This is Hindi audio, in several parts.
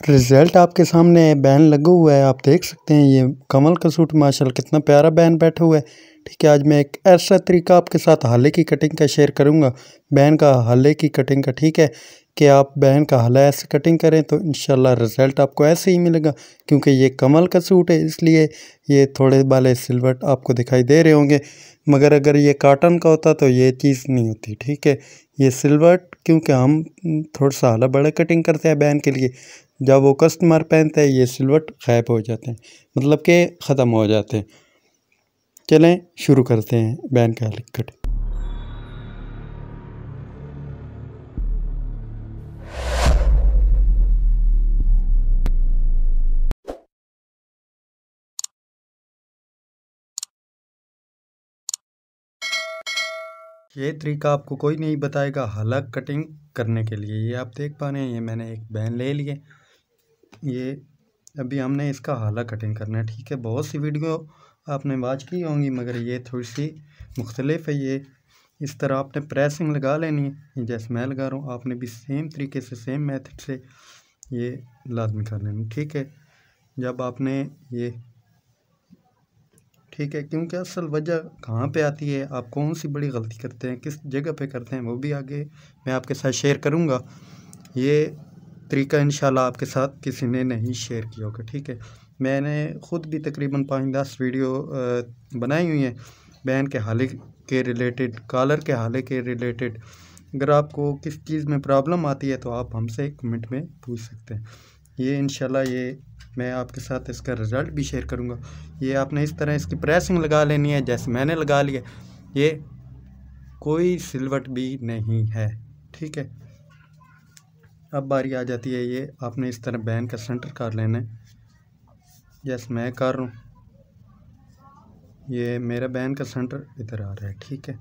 रिज़ल्ट आपके सामने है, बैन लगा हुआ है, आप देख सकते हैं। ये कमल का सूट माशाल्लाह कितना प्यारा बैन बैठा हुआ है। ठीक है, आज मैं एक ऐसा तरीका आपके साथ हाले की कटिंग का शेयर करूंगा, बैन का हाले की कटिंग का। ठीक है कि आप बैन का हाला ऐसे कटिंग करें तो इंशाल्लाह रिज़ल्ट आपको ऐसे ही मिलेगा। क्योंकि ये कमल का सूट है इसलिए ये थोड़े वाले सिलवट आपको दिखाई दे रहे होंगे, मगर अगर ये कॉटन का होता तो ये चीज़ नहीं होती। ठीक है, ये सिलवट क्योंकि हम थोड़ा सा हाला बड़ा कटिंग करते हैं बैन के लिए, जब वो कस्टमर पहनते हैं ये सिलवट गायब हो जाते हैं, मतलब कि ख़त्म हो जाते हैं। चलें शुरू करते हैं बैन का कटिंग। ये तरीका आपको कोई नहीं बताएगा हाला कटिंग करने के लिए। ये आप देख पा रहे हैं, ये मैंने एक बैन ले लिए। ये अभी हमने इसका हाला कटिंग करना है। ठीक है, बहुत सी वीडियो आपने वॉच की होंगी मगर ये थोड़ी सी मुख्तलिफ है। ये इस तरह आपने प्रेसिंग लगा लेनी है, जैसे मैं लगा रहा हूँ। आपने भी सेम तरीके से सेम मेथड से ये लाजमी कर लेनी। ठीक है, जब आपने ये ठीक है, क्योंकि असल वजह कहाँ पे आती है, आप कौन सी बड़ी गलती करते हैं, किस जगह पे करते हैं, वो भी आगे मैं आपके साथ शेयर करूँगा। ये तरीका इंशाल्लाह आपके साथ किसी ने नहीं शेयर किया होगा। ठीक है, मैंने ख़ुद भी तकरीबन 5-10 वीडियो बनाई हुई हैं बैन के हाले के रिलेटेड, कॉलर के हाले के रिलेटेड। अगर आपको किस चीज़ में प्रॉब्लम आती है तो आप हमसे कमेंट में पूछ सकते हैं। ये इंशाल्लाह ये मैं आपके साथ इसका रिज़ल्ट भी शेयर करूँगा। ये आपने इस तरह इसकी प्रेसिंग लगा लेनी है जैसे मैंने लगा लिया। ये कोई सिलवट भी नहीं है। ठीक है, अब बारी आ जाती है, ये आपने इस तरह बैन का सेंटर कर लेना है जैसे मैं कर रहा हूँ। ये मेरा बैन का सेंटर इधर आ रहा है। ठीक है,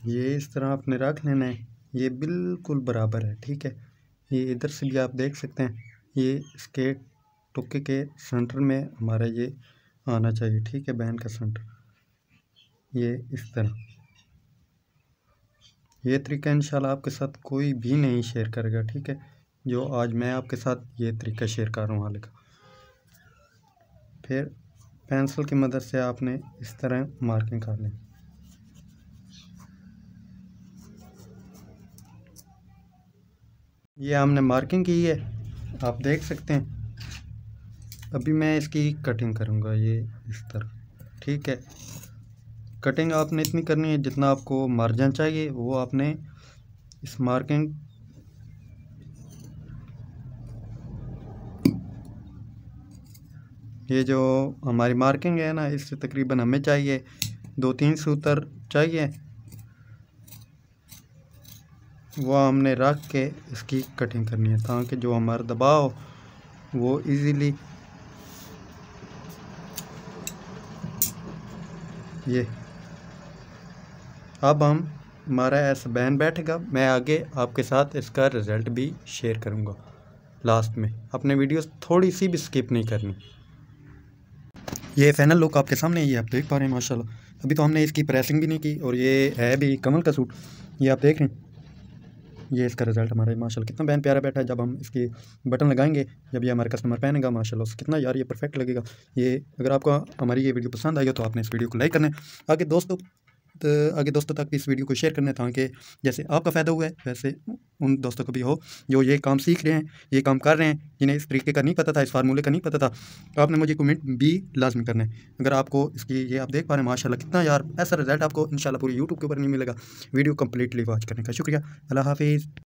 ये इस तरह आपने रख लेना है, ये बिल्कुल बराबर है। ठीक है, ये इधर से भी आप देख सकते हैं, ये इसके टुक्के के सेंटर में हमारा ये आना चाहिए। ठीक है, बैन का सेंटर ये इस तरह। ये तरीका इंशाल्लाह आपके साथ कोई भी नहीं शेयर करेगा। ठीक है, जो आज मैं आपके साथ ये तरीका शेयर कर रहा हूँ हाले का। फिर पेंसिल की मदद से आपने इस तरह मार्किंग कर लें। ये हमने मार्किंग की है, आप देख सकते हैं। अभी मैं इसकी कटिंग करूँगा ये इस तरह। ठीक है, कटिंग आपने इतनी करनी है जितना आपको मार्जिन चाहिए, वो आपने इस मार्किंग ये जो हमारी मार्किंग है ना, इससे तकरीबन हमें चाहिए 2-3 सूत्र चाहिए। वो हमने रख के इसकी कटिंग करनी है ताकि जो हमारा दबाव वो इजीली ये अब हम हमारा ऐसा बैन बैठेगा। मैं आगे आपके साथ इसका रिज़ल्ट भी शेयर करूँगा लास्ट में। अपने वीडियोस थोड़ी सी भी स्किप नहीं करनी। ये फाइनल लुक आपके सामने ये आप देख पा रहे हैं माशाल्लाह। अभी तो हमने इसकी प्रेसिंग भी नहीं की और ये है भी कमल का सूट, ये आप देख रहे हैं। ये इसका रिज़ल्ट हमारा माशाल्लाह कितना बैन प्यारा बैठा है। जब हम इसकी बटन लगाएंगे, जब ये हमारे कस्टमर पहनेगा माशाल्लाह उससे कितना यार ये परफेक्ट लगेगा। ये अगर आपको हमारी ये वीडियो पसंद आई हो तो आपने इस वीडियो को लाइक करना है, आगे दोस्तों तक भी इस वीडियो को शेयर करना है ताकि जैसे आपका फ़ायदा हुआ है वैसे उन दोस्तों को भी हो जो ये काम सीख रहे हैं, ये काम कर रहे हैं, जिन्हें इस तरीके का नहीं पता था, इस फार्मूले का नहीं पता था। तो आपने मुझे कमेंट भी लाजमी करना है। अगर आपको इसकी ये आप देख पा रहे हैं माशाल्लाह कितना यार ऐसा रिज़ल्ट आपको इंशाल्लाह पूरी यूट्यूब के ऊपर नहीं मिलेगा। वीडियो कम्प्लीटली वॉच करने का शुक्रिया। अल्लाह हाफिज़।